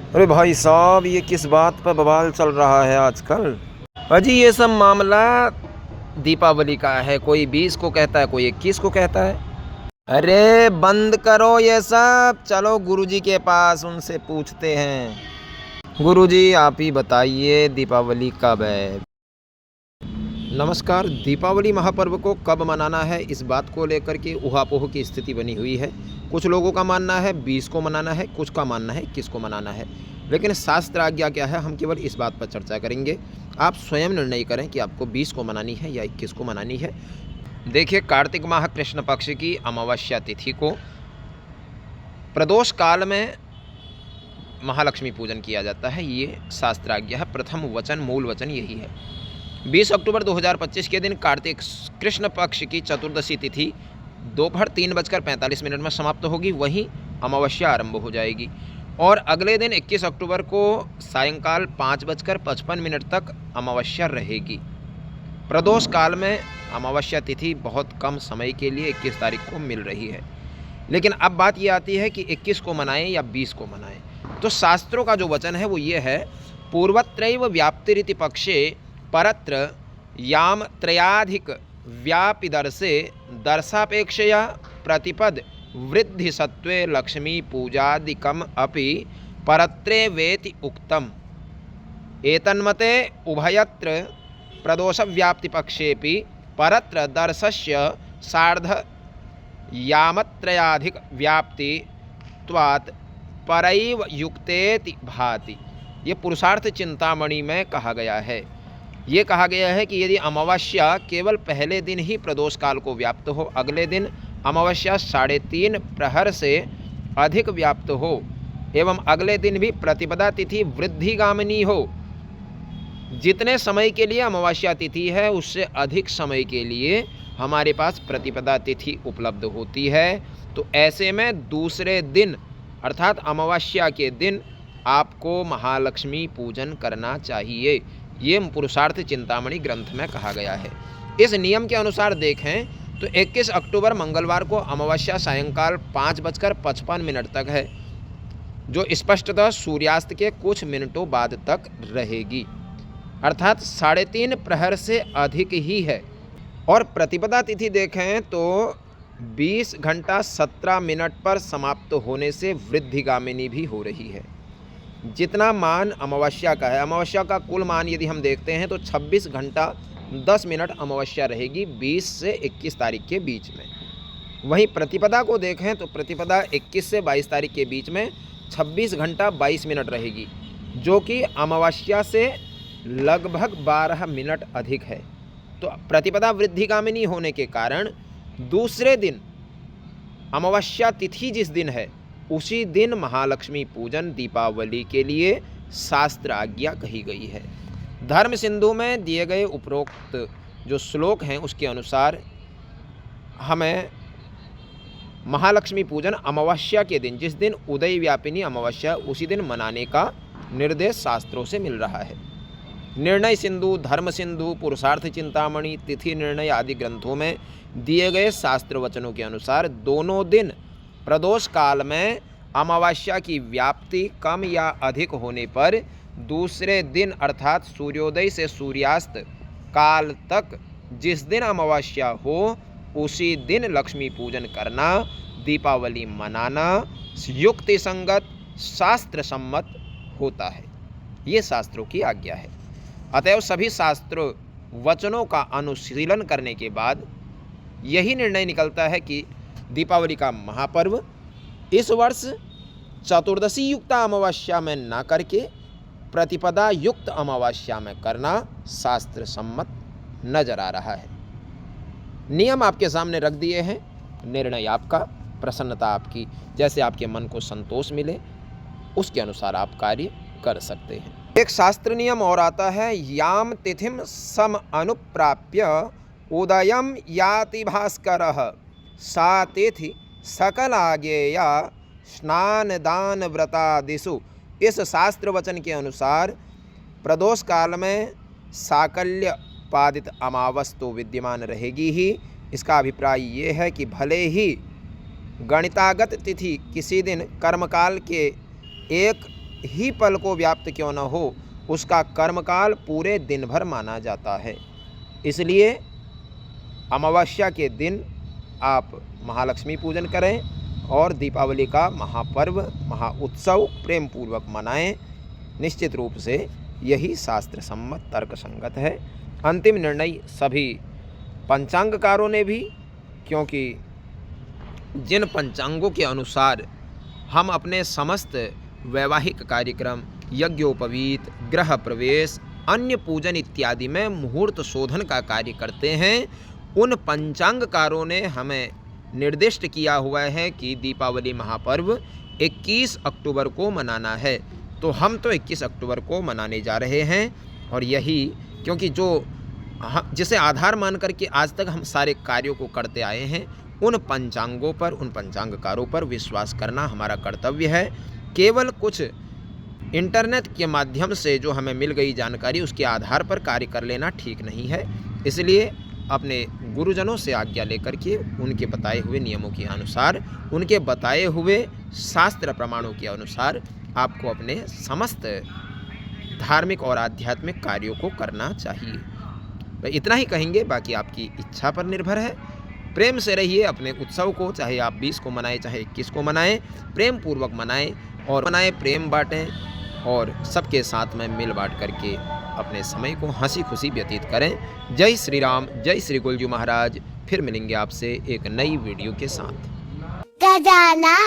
अरे भाई साहब, ये किस बात पर बवाल चल रहा है आजकल? अजी ये सब मामला दीपावली का है। कोई 20 को कहता है, कोई 21 को कहता है। अरे बंद करो ये सब, चलो गुरुजी के पास, उनसे पूछते हैं। गुरुजी आप ही बताइए, दीपावली कब है? नमस्कार। दीपावली महापर्व को कब मनाना है, इस बात को लेकर के ऊहापोह की स्थिति बनी हुई है। कुछ लोगों का मानना है 20 को मनाना है, कुछ का मानना है 21 को मनाना है। लेकिन शास्त्र आज्ञा क्या है, हम केवल इस बात पर चर्चा करेंगे। आप स्वयं निर्णय करें कि आपको 20 को मनानी है या 21 को मनानी है। देखिए, कार्तिक माह कृष्ण पक्ष की अमावस्या तिथि को प्रदोष काल में महालक्ष्मी पूजन किया जाता है। ये शास्त्र आज्ञा है। प्रथम वचन, मूल वचन यही है। 20 अक्टूबर 2025 के दिन कार्तिक कृष्ण पक्ष की चतुर्दशी तिथि दोपहर 3:45 में समाप्त होगी। वहीं अमावस्या आरंभ हो जाएगी और अगले दिन 21 अक्टूबर को सायंकाल 5:55 तक अमावस्या रहेगी। प्रदोष काल में अमावस्या तिथि बहुत कम समय के लिए 21 तारीख को मिल रही है। लेकिन अब बात ये आती है कि 21 को मनाएं या 20 को मनाएं। तो शास्त्रों का जो वचन है वो ये है, पूर्वत्रैव व्याप्तिरिति पक्षे परत्र याम त्रयाधिक व्यापिदर्शे दर्शापेक्षया प्रतिपद वृद्धि सत्वे लक्ष्मी पूजादिकम अपि परत्रे वेति उक्तम। एतन्मते उभयत्र प्रदोष व्याप्ति पक्षेपि परत्र दर्शस्य सार्ध यामत्रयाधिक व्याप्ति त्वात् परैव युक्तेति भाति। ये पुरुषार्थ चिंतामणि में कहा गया है। ये कहा गया है कि यदि अमावस्या केवल पहले दिन ही प्रदोष काल को व्याप्त हो, अगले दिन अमावस्या 3.5 प्रहर से अधिक व्याप्त हो एवं अगले दिन भी प्रतिपदा तिथि वृद्धिगामिनी हो, जितने समय के लिए अमावस्या तिथि है उससे अधिक समय के लिए हमारे पास प्रतिपदा तिथि उपलब्ध होती है, तो ऐसे में दूसरे दिन अर्थात अमावस्या के दिन आपको महालक्ष्मी पूजन करना चाहिए। ये पुरुषार्थ चिंतामणि ग्रंथ में कहा गया है। इस नियम के अनुसार देखें तो 21 अक्टूबर मंगलवार को अमावस्या सायंकाल 5:55 तक है, जो स्पष्टतः सूर्यास्त के कुछ मिनटों बाद तक रहेगी, अर्थात 3.5 प्रहर से अधिक ही है। और प्रतिपदा तिथि देखें तो 20 घंटा 17 मिनट पर समाप्त होने से वृद्धिगामिनी भी हो रही है। जितना मान अमावस्या का है, अमावस्या का कुल मान यदि हम देखते हैं तो 26 घंटा 10 मिनट अमावस्या रहेगी 20 से 21 तारीख के बीच में। वहीं प्रतिपदा को देखें तो प्रतिपदा 21 से 22 तारीख के बीच में 26 घंटा 22 मिनट रहेगी, जो कि अमावस्या से लगभग 12 मिनट अधिक है। तो प्रतिपदा वृद्धिगामिनी होने के कारण दूसरे दिन अमावस्या तिथि जिस दिन है उसी दिन महालक्ष्मी पूजन दीपावली के लिए शास्त्र आज्ञा कही गई है। धर्म सिंधु में दिए गए उपरोक्त जो श्लोक हैं उसके अनुसार हमें महालक्ष्मी पूजन अमावस्या के दिन, जिस दिन उदय व्यापिनी अमावस्या, उसी दिन मनाने का निर्देश शास्त्रों से मिल रहा है। निर्णय सिंधु, धर्म सिंधु, पुरुषार्थ चिंतामणि, तिथि निर्णय आदि ग्रंथों में दिए गए शास्त्र वचनों के अनुसार दोनों दिन प्रदोष काल में अमावस्या की व्याप्ति कम या अधिक होने पर दूसरे दिन अर्थात सूर्योदय से सूर्यास्त काल तक जिस दिन अमावस्या हो उसी दिन लक्ष्मी पूजन करना, दीपावली मनाना युक्ति संगत शास्त्र सम्मत होता है। ये शास्त्रों की आज्ञा है। अतएव सभी शास्त्र वचनों का अनुशीलन करने के बाद यही निर्णय निकलता है कि दीपावली का महापर्व इस वर्ष चतुर्दशी युक्त अमावस्या में ना करके प्रतिपदा युक्त अमावस्या में करना शास्त्र सम्मत नजर आ रहा है। नियम आपके सामने रख दिए हैं, निर्णय आपका, प्रसन्नता आपकी, जैसे आपके मन को संतोष मिले उसके अनुसार आप कार्य कर सकते हैं। एक शास्त्र नियम और आता है, याम तिथिम सम अनुप्राप्य उदयम याति भास्करः सा तिथि सकल आज्ञेया स्नान दान व्रतादिषु। इस शास्त्र वचन के अनुसार प्रदोष काल में साकल्य पादित अमावस तो विद्यमान रहेगी ही। इसका अभिप्राय ये है कि भले ही गणितागत तिथि किसी दिन कर्मकाल के एक ही पल को व्याप्त क्यों न हो, उसका कर्मकाल पूरे दिन भर माना जाता है। इसलिए अमावस्या के दिन आप महालक्ष्मी पूजन करें और दीपावली का महापर्व, महाउत्सव प्रेम पूर्वक मनाएं। निश्चित रूप से यही शास्त्र सम्मत तर्क संगत है। अंतिम निर्णय सभी पंचांगकारों ने भी, क्योंकि जिन पंचांगों के अनुसार हम अपने समस्त वैवाहिक कार्यक्रम, यज्ञोपवीत, गृह प्रवेश, अन्य पूजन इत्यादि में मुहूर्त शोधन का कार्य करते हैं, उन पंचांगकारों ने हमें निर्दिष्ट किया हुआ है कि दीपावली महापर्व 21 अक्टूबर को मनाना है। तो हम तो 21 अक्टूबर को मनाने जा रहे हैं। और यही क्योंकि जिसे आधार मान करके आज तक हम सारे कार्यों को करते आए हैं, उन पंचांगों पर, उन पंचांगकारों पर विश्वास करना हमारा कर्तव्य है। केवल कुछ इंटरनेट के माध्यम से जो हमें मिल गई जानकारी, उसके आधार पर कार्य कर लेना ठीक नहीं है। इसलिए अपने गुरुजनों से आज्ञा लेकर के उनके बताए हुए नियमों के अनुसार, उनके बताए हुए शास्त्र प्रमाणों के अनुसार आपको अपने समस्त धार्मिक और आध्यात्मिक कार्यों को करना चाहिए। भाई इतना ही कहेंगे, बाकी आपकी इच्छा पर निर्भर है। प्रेम से रहिए अपने उत्सव को, चाहे आप 20 को मनाएं, चाहे 21 को मनाएं, प्रेम पूर्वक मनाएं और मनाएं, प्रेम बांटें और सबके साथ में मिल बांट करके अपने समय को हंसी खुशी व्यतीत करें। जय श्री राम, जय श्री गुलजू महाराज। फिर मिलेंगे आपसे एक नई वीडियो के साथ। गजाना